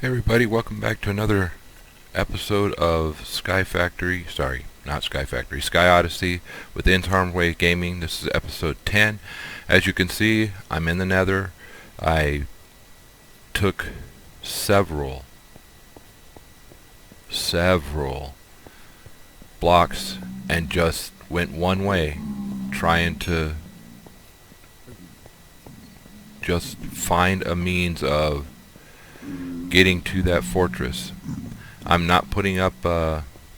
Hey everybody, welcome back to another episode of Sky Odyssey with Way Gaming. This is episode 10. As you can see, I'm in the Nether. I took several blocks and just went one way, trying to just find a means of getting to that fortress. I'm not putting up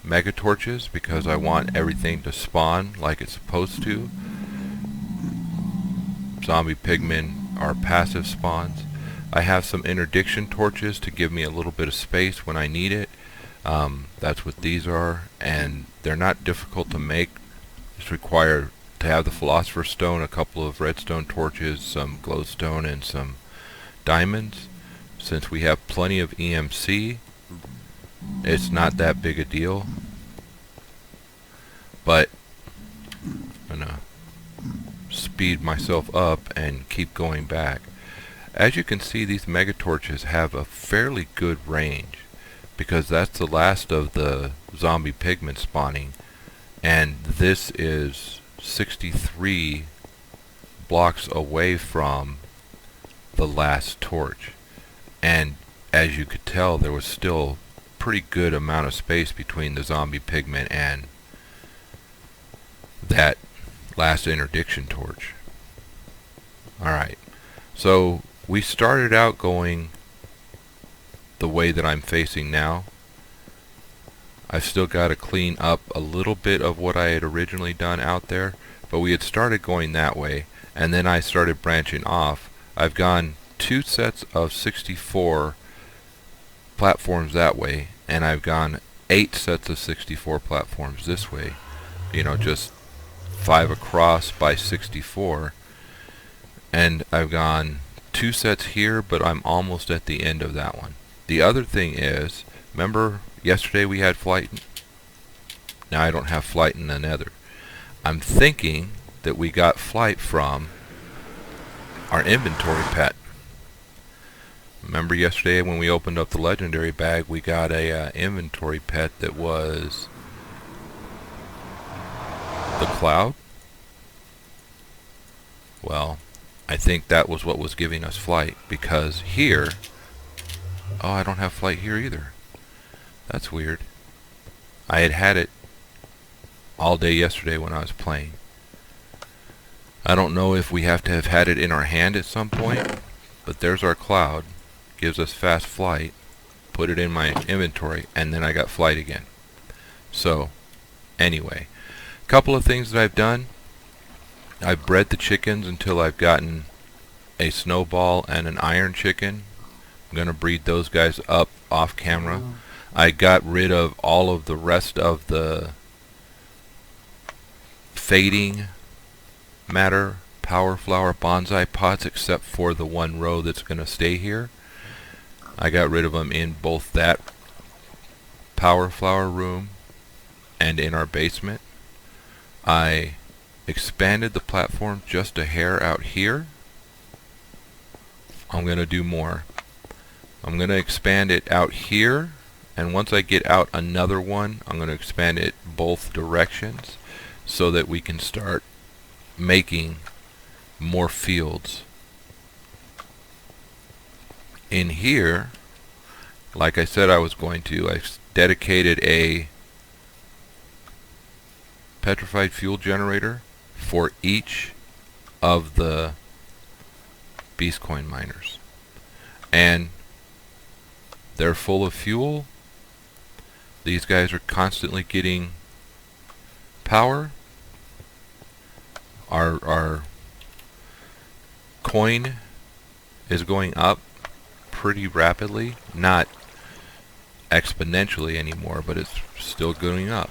mega torches because I want everything to spawn like it's supposed to. Zombie pigmen are passive spawns. I have some interdiction torches to give me a little bit of space when I need it. That's what these are, and they're not difficult to make. Just require to have the philosopher's stone, a couple of redstone torches, some glowstone, and some diamonds. Since we have plenty of EMC, it's not that big a deal. But I'm gonna speed myself up and keep going back. As you can see, these mega torches have a fairly good range because that's the last of the zombie pigmen spawning, and this is 63 blocks away from the last torch. And as you could tell, there was still a pretty good amount of space between the zombie pigmen and that last interdiction torch. Alright, so we started out going the way that I'm facing now. I've still got to clean up a little bit of what I had originally done out there, but we had started going that way, and then I started branching off. I've gone 2 sets of 64 platforms that way, and I've gone 8 sets of 64 platforms this way. You know, just 5 across by 64. And I've gone 2 sets here, but I'm almost at the end of that one. The other thing is, remember yesterday we had flight? Now I don't have flight in the Nether. I'm thinking that we got flight from our inventory pet. Remember yesterday when we opened up the legendary bag, we got a inventory pet that was the cloud? Well, I think that was what was giving us flight, because here, oh, I don't have flight here either. That's weird. I had it all day yesterday when I was playing. I don't know if we have to have had it in our hand at some point, but there's our cloud. Gives us fast flight. Put it in my inventory, and then I got flight again. So, anyway, a couple of things that I've done. I've bred the chickens until I've gotten a snowball and an iron chicken. I'm going to breed those guys up off camera. I got rid of all of the rest of the fading matter power flower bonsai pots except for the one row that's going to stay here. I got rid of them in both that power flower room and in our basement. I expanded the platform just a hair out here. I'm going to do more. I'm going to expand it out here, and once I get out another one, I'm going to expand it both directions so that we can start making more fields. In here, like I said I was going to, I dedicated a petrified fuel generator for each of the beast coin miners, and they're full of fuel. These guys are constantly getting power. Our coin is going up pretty rapidly, not exponentially anymore, but it's still going up.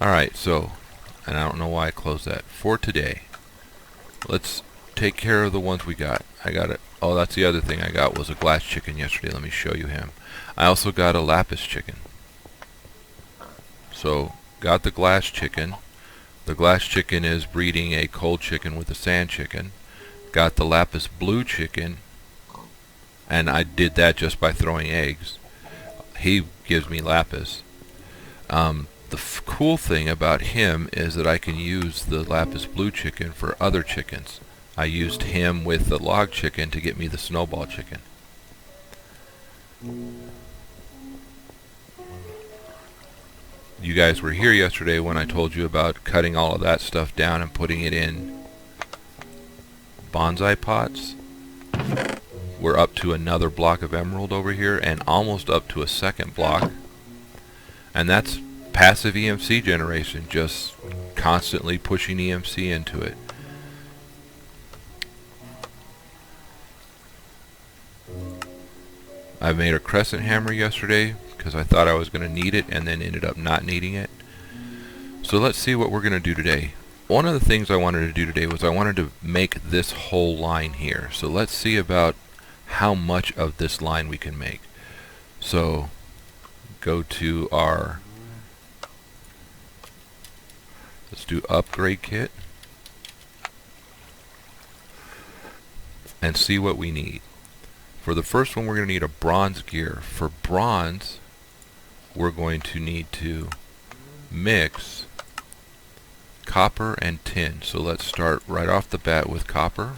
Alright, so, and I don't know why I closed that. For today, let's take care of the ones we got. I got it. Oh, that's the other thing I got was a glass chicken yesterday. Let me show you him. I also got a lapis chicken. So, got the glass chicken. The glass chicken is breeding a cold chicken with a sand chicken. Got the lapis blue chicken And I did that just by throwing eggs. He gives me lapis. The cool thing about him is that I can use the lapis blue chicken for other chickens. I used him with the log chicken to get me the snowball chicken. You guys were here yesterday when I told you about cutting all of that stuff down and putting it in bonsai pots. We're up to another block of emerald over here and almost up to a second block. And that's passive EMC generation, just constantly pushing EMC into it. I made a crescent hammer yesterday because I thought I was going to need it and then ended up not needing it. So let's see what we're going to do today. One of the things I wanted to do today was I wanted to make this whole line here. So let's see about how much of this line we can make. So go to our, let's do upgrade kit and see what we need. For the first one, we're going to need a bronze gear. For bronze, we're going to need to mix copper and tin. So let's start right off the bat with copper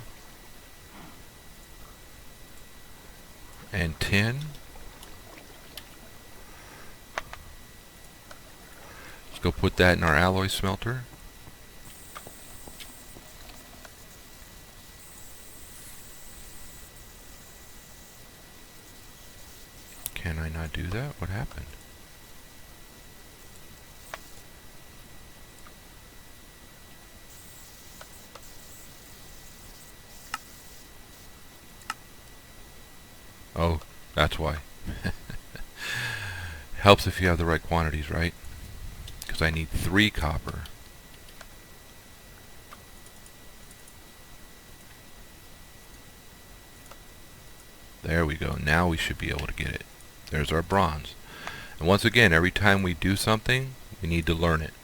and tin. Let's go put that in our alloy smelter. Can I not do that? What happened? Oh, that's why. Helps if you have the right quantities, right? Because I need 3 copper. There we go. Now we should be able to get it. There's our bronze. And once again, every time we do something, we need to learn it.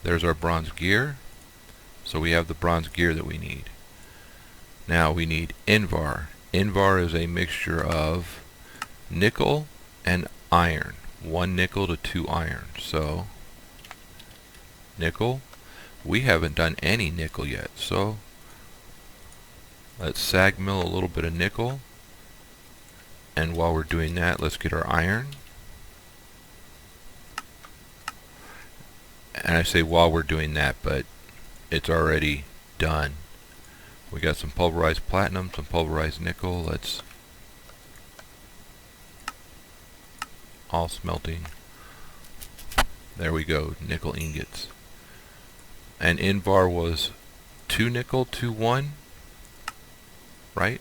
There's our bronze gear. So we have the bronze gear that we need. Now we need Invar. Invar is a mixture of nickel and iron. 1 nickel to 2 iron. So nickel. We haven't done any nickel yet. So let's sag mill a little bit of nickel. And while we're doing that, let's get our iron. And I say while we're doing that, but it's already done. We got some pulverized platinum, some pulverized nickel. Let's all smelting. There we go, nickel ingots. And Invar was 2 nickel to 1, right?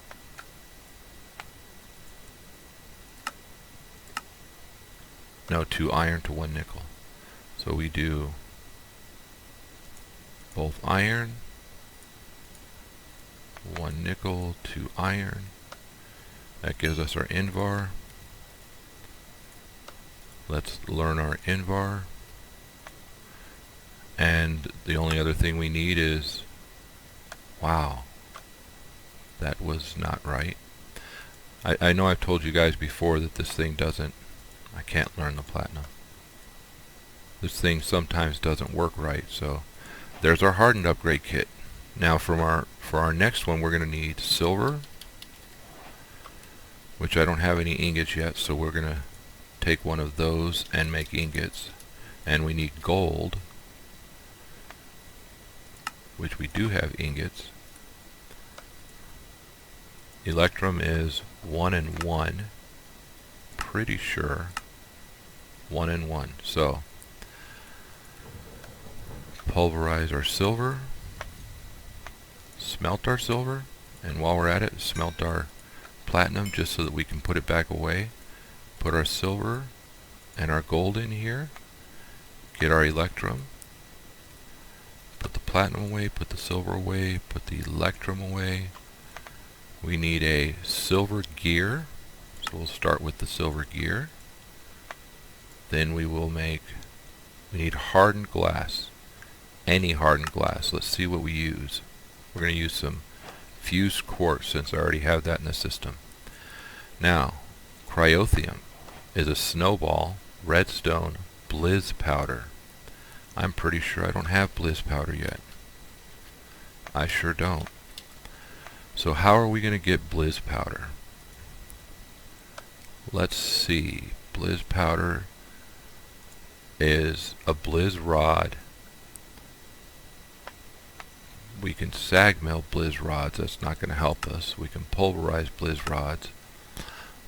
No, 2 iron to 1 nickel. So we do both iron, 1 nickel, 2 iron. That gives us our Invar. Let's learn our Invar. And the only other thing we need is, wow, that was not right. I know I've told you guys before that this thing doesn't, I can't learn the platinum. This thing sometimes doesn't work right. So there's our hardened upgrade kit. Now for our next one, we're going to need silver, which I don't have any ingots yet, so we're going to take one of those and make ingots. And we need gold, which we do have ingots. Electrum is 1 and 1. Pretty sure 1 and 1. So pulverize our silver, smelt our silver, and while we're at it, smelt our platinum just so that we can put it back away. Put our silver and our gold in here. Get our electrum. Put the platinum away, put the silver away, put the electrum away. We need a silver gear, so we'll start with the silver gear. Then we need hardened glass. Any hardened glass. Let's see what we use. We're going to use some fused quartz, since I already have that in the system. Now, cryothium is a snowball, redstone, blizz powder. I'm pretty sure I don't have blizz powder yet. I sure don't. So how are we going to get blizz powder? Let's see. Blizz powder is a blizz rod. We can sag mill blizz rods. That's not going to help us. We can pulverize blizz rods.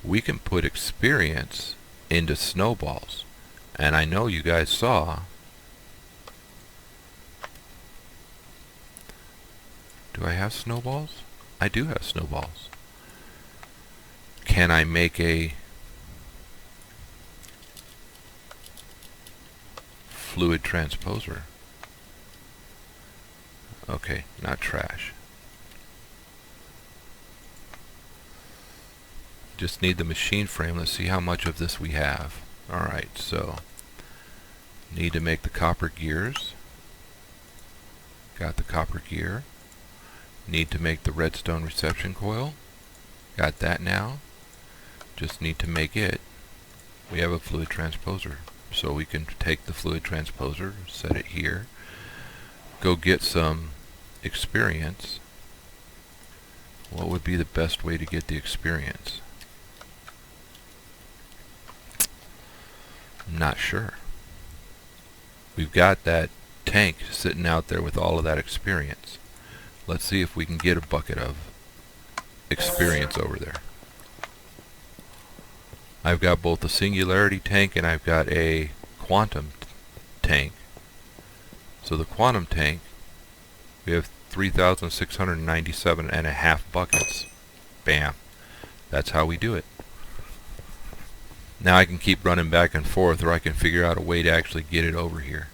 We can put experience into snowballs. And I know you guys saw. Do I have snowballs? I do have snowballs. Can I make a fluid transposer? Okay, not trash. Just need the machine frame. Let's see how much of this we have. Alright, so need to make the copper gears. Got the copper gear. Need to make the redstone reception coil. Got that now. Just need to make it. We have a fluid transposer. So we can take the fluid transposer, set it here, go get some experience. What would be the best way to get the experience? Not sure. We've got that tank sitting out there with all of that experience. Let's see if we can get a bucket of experience over there. I've got both a singularity tank and I've got a quantum tank. So the quantum tank, we have 3,697 and a half buckets. Bam. That's how we do it. Now I can keep running back and forth, or I can figure out a way to actually get it over here.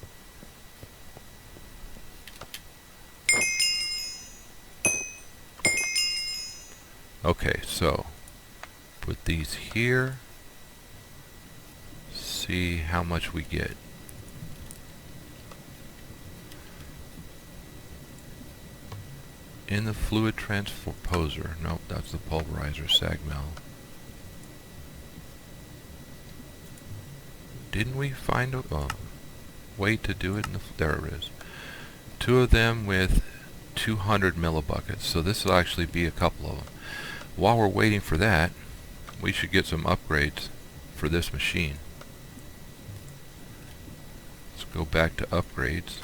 Okay, so put these here. See how much we get. In the fluid transposer. Nope, that's the pulverizer sag mill. Didn't we find a way to do it? There it is. Two of them with 200 millibuckets. So this will actually be a couple of them. While we're waiting for that, we should get some upgrades for this machine. Let's go back to upgrades.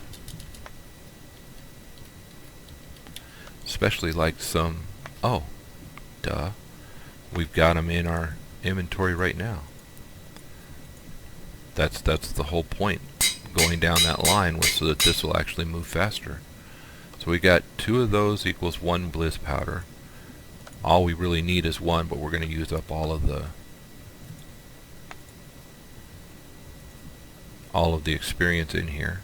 Especially like some, oh, duh, we've got them in our inventory right now. That's the whole point, going down that line, was so that this will actually move faster. So we got 2 of those equals 1 blizz powder. All we really need is 1, but we're going to use up all of the experience in here.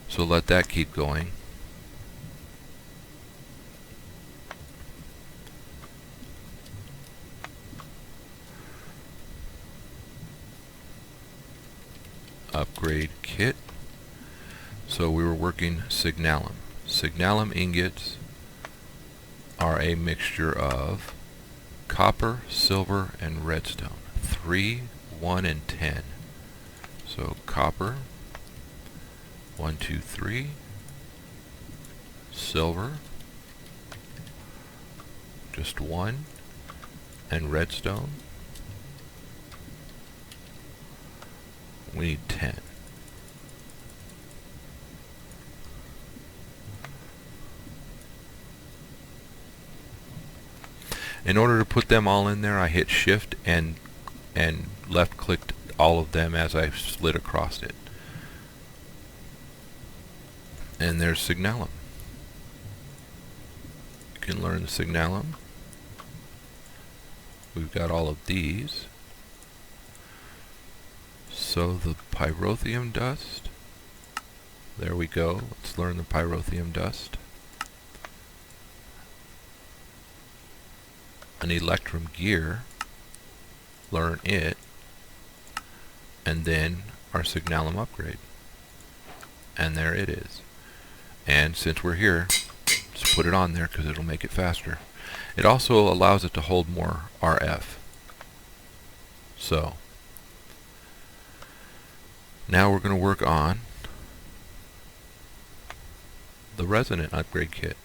So let that keep going. Upgrade kit. So we were working signalum. Signalum ingots are a mixture of copper, silver, and redstone. 3, 1, and 10. So copper, 1, 2, 3. Silver, just 1. And redstone, we need 10. In order to put them all in there, I hit shift and left clicked all of them as I slid across it. And there's signalum. You can learn the signalum. We've got all of these. So the pyrotheum dust. There we go. Let's learn the pyrotheum dust. An electrum gear. Learn it. And then our signalum upgrade. And there it is. And since we're here, let's just put it on there because it'll make it faster. It also allows it to hold more RF. So now we're going to work on the resonant upgrade kit.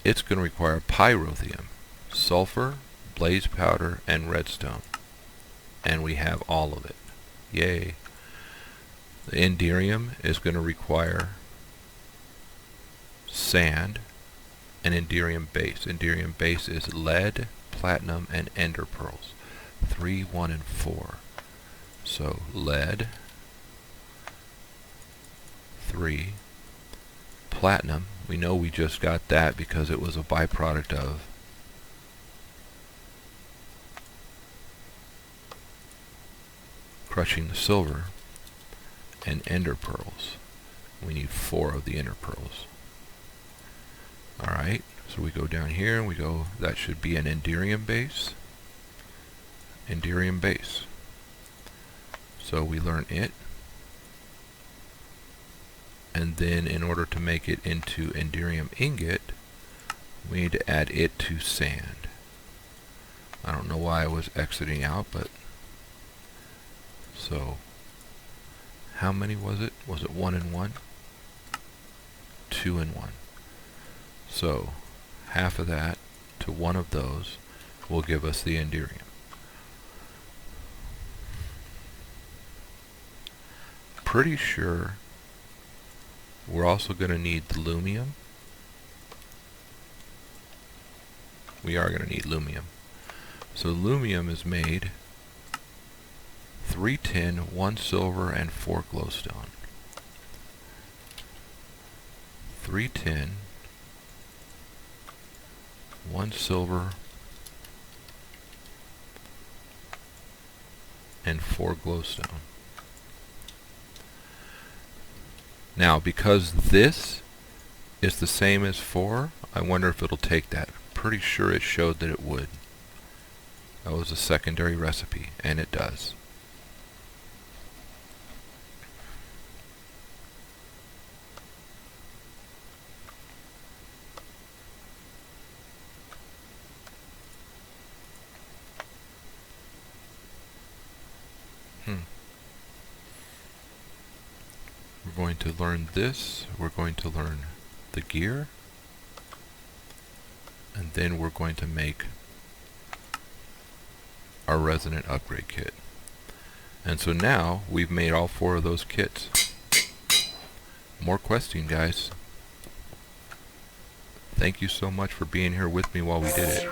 It's going to require pyrothium, sulfur, blaze powder, and redstone. And we have all of it. Yay. The Enderium is going to require sand and Enderium base. Enderium base is lead, platinum, and ender pearls. 3, 1, and 4. So lead, 3, platinum. We know we just got that because it was a byproduct of crushing the silver, and ender pearls. We need 4 of the ender pearls. Alright, so we go down here and we go, that should be an Enderium base. Enderium base. So we learn it. And then in order to make it into Enderium ingot, we need to add it to sand. I don't know why I was exiting out, but so how many was it? Was it 1 and 1? 2 and 1. So half of that to one of those will give us the Enderium. Pretty sure we're also going to need the lumium. We are going to need lumium. So lumium is made 3 tin, 1 silver, and 4 glowstone. 3 tin, 1 silver, and 4 glowstone. Now, because this is the same as 4, I wonder if it'll take that. Pretty sure it showed that it would. That was a secondary recipe, and it does. We're going to learn this, we're going to learn the gear, and then we're going to make our resonant upgrade kit. And so now we've made all 4 of those kits. More questing, guys. Thank you so much for being here with me while we did it.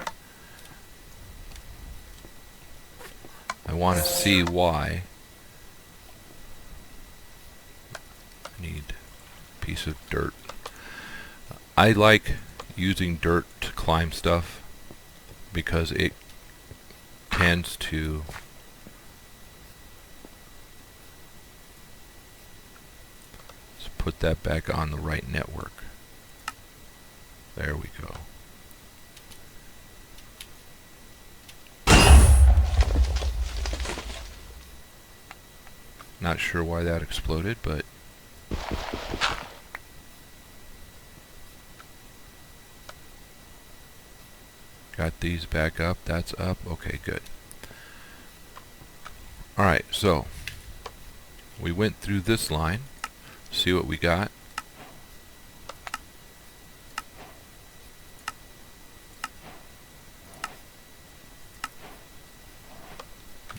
I want to see why. I need a piece of dirt. I like using dirt to climb stuff because it tends to let's put that back on the right network. There we go. Not sure why that exploded, but got these back up. That's up. Okay, good. Alright, so we went through this line. See what we got.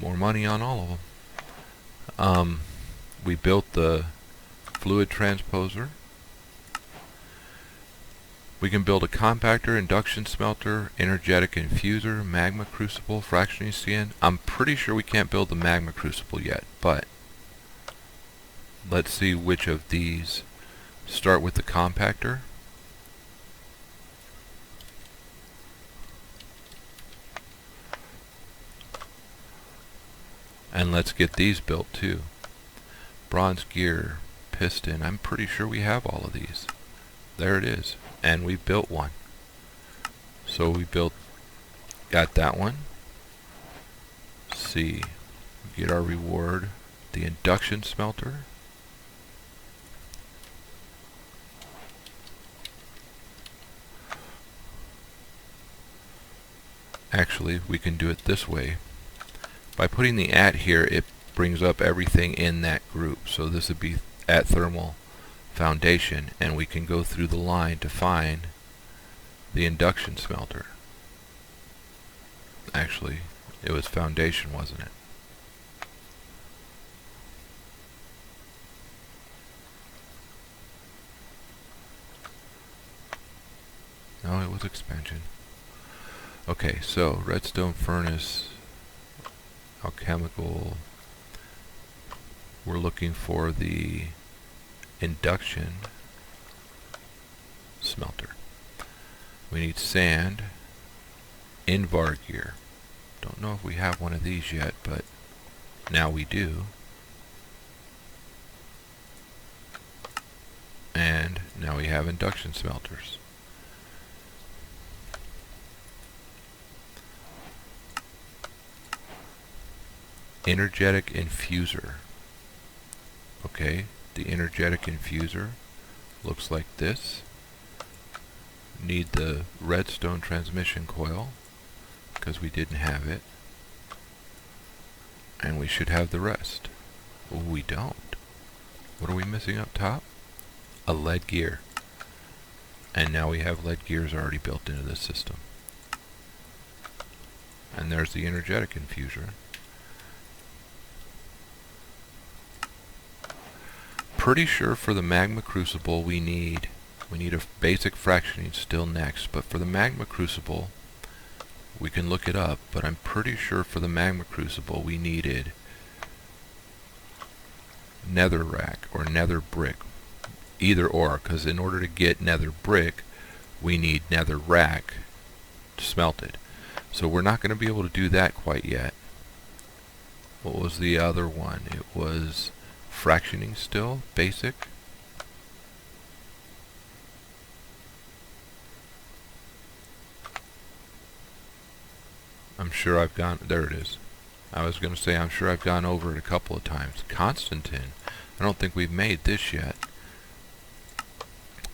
More money on all of them. We built the fluid transposer. We can build a compactor, induction smelter, energetic infuser, magma crucible, fractioning skin. I'm pretty sure we can't build the magma crucible yet, but let's see which of these. Start with the compactor. And let's get these built too. Bronze gear, piston. I'm pretty sure we have all of these. There it is. And we built one. So we got that one. Let's see. We get our reward. The induction smelter. Actually, we can do it this way. By putting the @ here, it brings up everything in that group. So this would be at thermal foundation, and we can go through the line to find the induction smelter. Actually, it was foundation, wasn't it? No, it was expansion. Okay, so redstone furnace, alchemical. We're looking for the induction smelter. We need sand, invar gear. Don't know if we have one of these yet, but now we do. And now we have induction smelters. Energetic infuser. Okay, the energetic infuser looks like this. Need the redstone transmission coil because we didn't have it, and we should have the rest. Oh, we don't. What are we missing up top? A lead gear. And now we have lead gears already built into this system. And there's the energetic infuser. Pretty sure for the magma crucible we need a basic fractioning still next, but for the magma crucible we can look it up, but I'm pretty sure for the magma crucible we needed nether rack or nether brick, either or, because in order to get nether brick we need nether rack smelted. So we're not going to be able to do that quite yet. What was the other one? It was fractioning still, basic. I'm sure I've gone, there it is. I was going to say I'm sure I've gone over it a couple of times. Constantine. I don't think we've made this yet.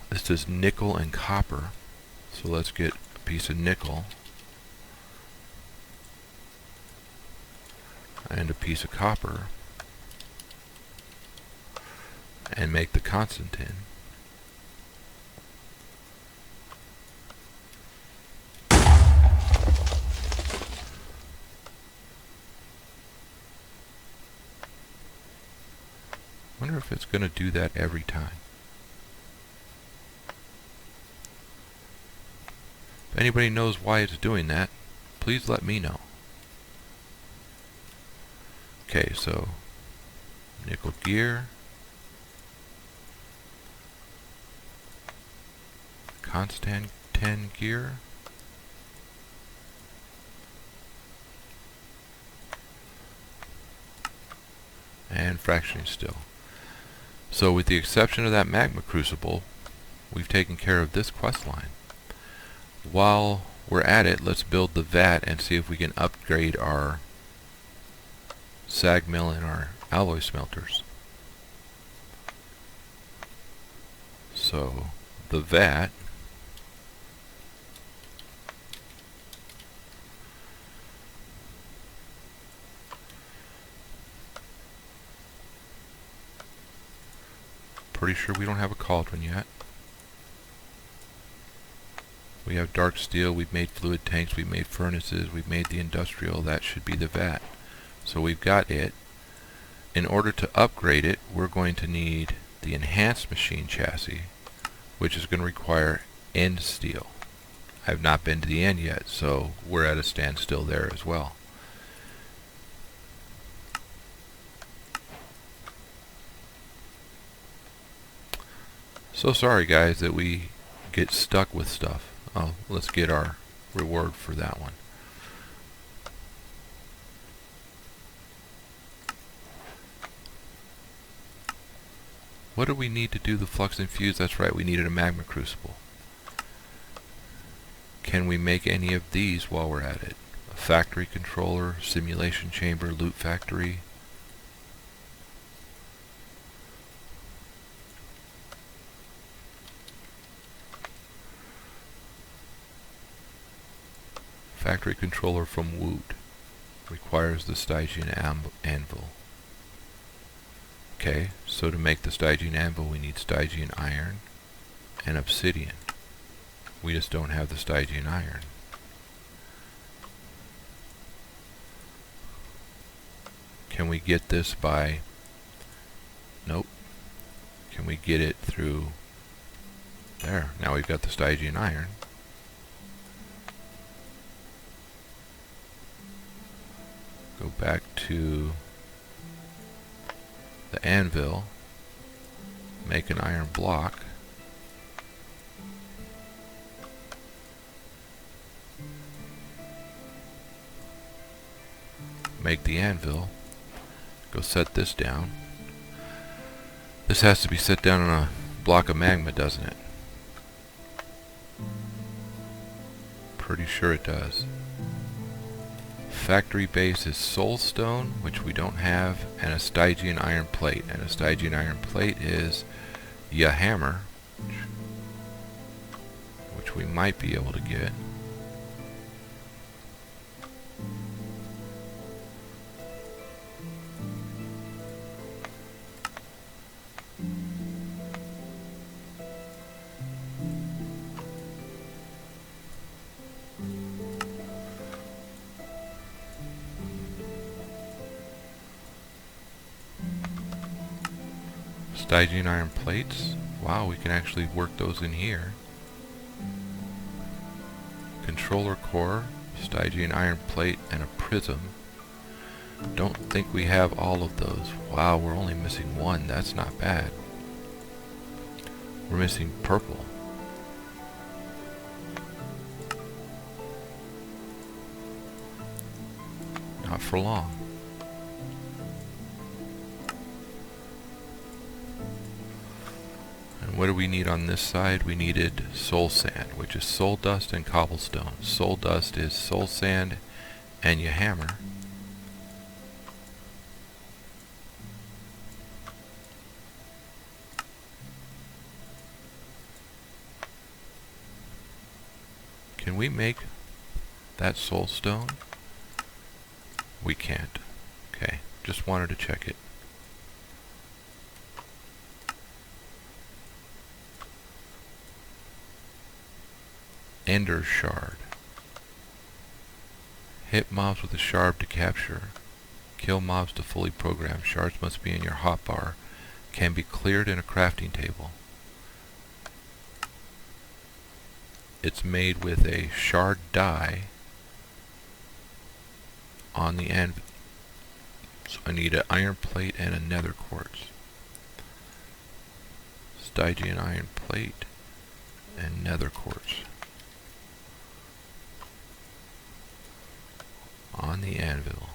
This is nickel and copper. So let's get a piece of nickel and a piece of copper and make the Constantine. Wonder if it's going to do that every time. If anybody knows why it's doing that, please let me know. Okay, so nickel gear, Constantine gear, and fractioning still. So with the exception of that magma crucible, we've taken care of this quest line. While we're at it, let's build the vat and see if we can upgrade our sag mill and our alloy smelters. So the vat, pretty sure we don't have a cauldron yet. We have dark steel, we've made fluid tanks, we've made furnaces, we've made the industrial. That should be the vat. So we've got it. In order to upgrade it, we're going to need the enhanced machine chassis, which is going to require end steel. I've not been to the end yet, so we're at a standstill there as well. So sorry guys that we get stuck with stuff. Oh, let's get our reward for that one. What do we need to do the flux infuse? That's right, we needed a magma crucible. Can we make any of these while we're at it? A factory controller, simulation chamber, loot factory. Factory controller from Woot. Requires the Stygian anvil. Okay, so to make the Stygian anvil we need Stygian iron and obsidian. We just don't have the Stygian iron. Can we get this by... Nope. Can we get it through... There, now we've got the Stygian iron. Go back to the anvil, make an iron block, make the anvil, go set this down. This has to be set down on a block of magma, doesn't it? Pretty sure it does. Factory base is soulstone, which we don't have, and a Stygian iron plate. And a Stygian iron plate is hammer, which we might be able to get. Stygian iron plates. Wow, we can actually work those in here. Controller core, Stygian iron plate, and a prism. Don't think we have all of those. Wow, we're only missing one. That's not bad. We're missing purple. Not for long. What do we need on this side? We needed soul sand, which is soul dust and cobblestone. Soul dust is soul sand and hammer. Can we make that soul stone? We can't. Okay, just wanted to check it. Ender shard. Hit mobs with a shard to capture. Kill mobs to fully program. Shards must be in your hotbar. Can be cleared in a crafting table. It's made with a shard die on the anvil. So I need an iron plate and a nether quartz. Stygian iron plate and nether quartz. On the anvil.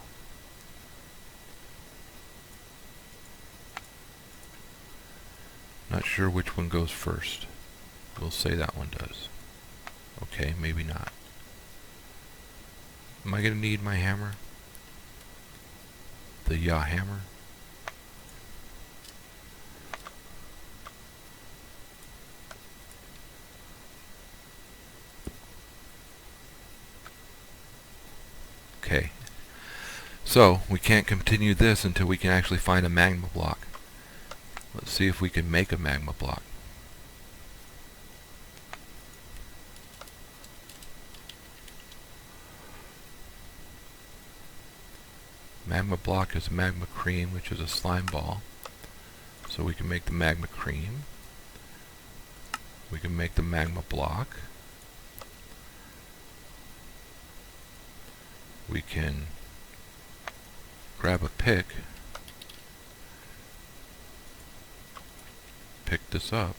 Not sure which one goes first. We'll say that one does. Okay, maybe not. Am I going to need my hammer? The hammer? Okay, so we can't continue this until we can actually find a magma block. Let's see if we can make a magma block. Magma block is magma cream, which is a slime ball. So we can make the magma cream. We can make the magma block. We can grab a pick, pick this up,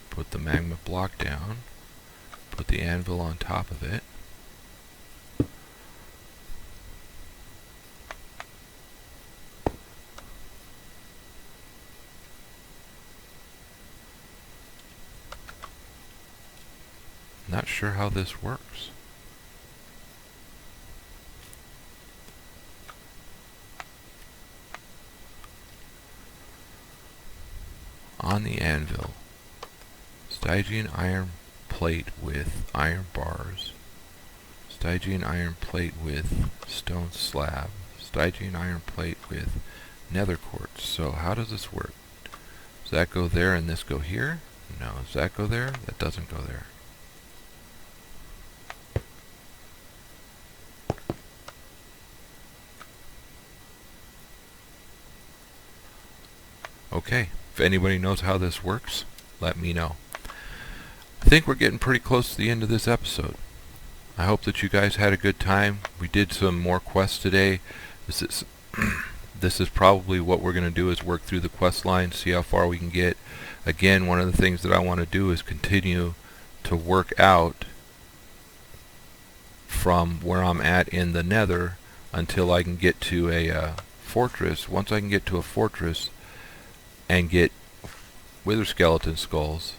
put the magma block down, put the anvil on top of it, not sure how this works. On the anvil, Stygian iron plate with iron bars. Stygian iron plate with stone slab. Stygian iron plate with nether quartz. So how does this work? Does that go there and this go here? No. Does that go there? That doesn't go there. Okay, if anybody knows how this works, let me know. I think we're getting pretty close to the end of this episode. I hope that you guys had a good time. We did some more quests today. This is probably what we're going to do, is work through the quest line, see how far we can get. Again, one of the things that I want to do is continue to work out from where I'm at in the Nether until I can get to a fortress. Once I can get to a fortress and get wither skeleton skulls,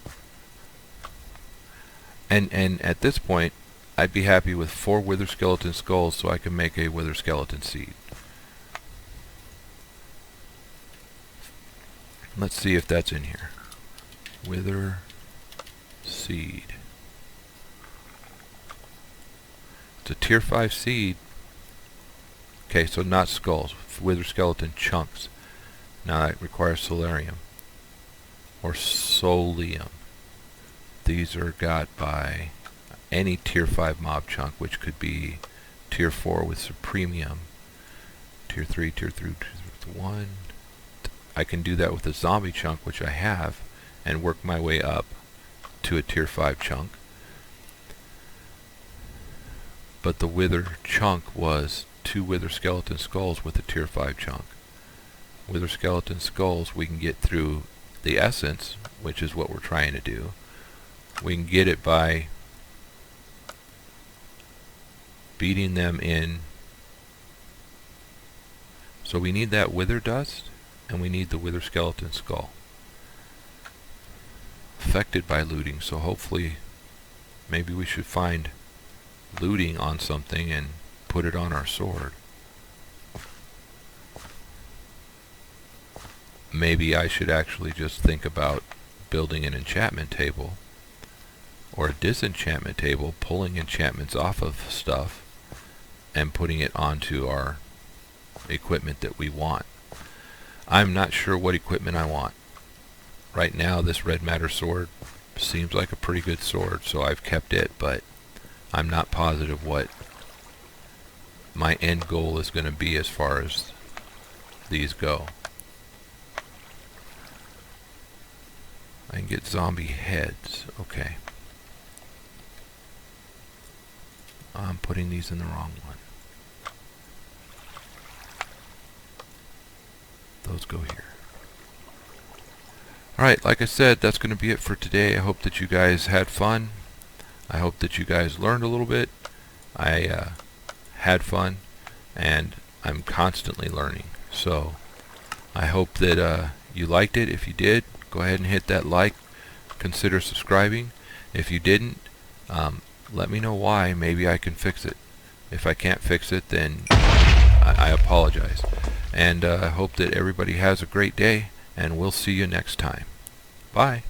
and at this point I'd be happy with 4 wither skeleton skulls so I can make a wither skeleton seed. Let's see if that's in here. Wither seed. It's a tier 5 seed. Okay, so not skulls, wither skeleton chunks. Now that requires solarium or solium. These are got by any tier 5 mob chunk, which could be tier 4 with supremium, tier 3, tier 3, tier 1. I can do that with a zombie chunk, which I have, and work my way up to a tier 5 chunk. But the wither chunk was 2 wither skeleton skulls with a tier 5 chunk. Wither skeleton skulls we can get through the essence, which is what we're trying to do. We can get it by beating them in. So we need that wither dust, and we need the wither skeleton skull. Affected by looting, so hopefully maybe we should find looting on something and put it on our sword. Maybe I should actually just think about building an enchantment table or a disenchantment table, pulling enchantments off of stuff and putting it onto our equipment that we want. I'm not sure what equipment I want. Right now this red matter sword seems like a pretty good sword, so I've kept it, but I'm not positive what my end goal is going to be as far as these go. I can get zombie heads. Okay. I'm putting these in the wrong one. Those go here. Alright, like I said, that's going to be it for today. I hope that you guys had fun. I hope that you guys learned a little bit. I had fun, and I'm constantly learning. So I hope that you liked it. If you did, go ahead and hit that like. Consider subscribing. If you didn't, let me know why. Maybe I can fix it. If I can't fix it, then I apologize. And I hope that everybody has a great day, and we'll see you next time. Bye.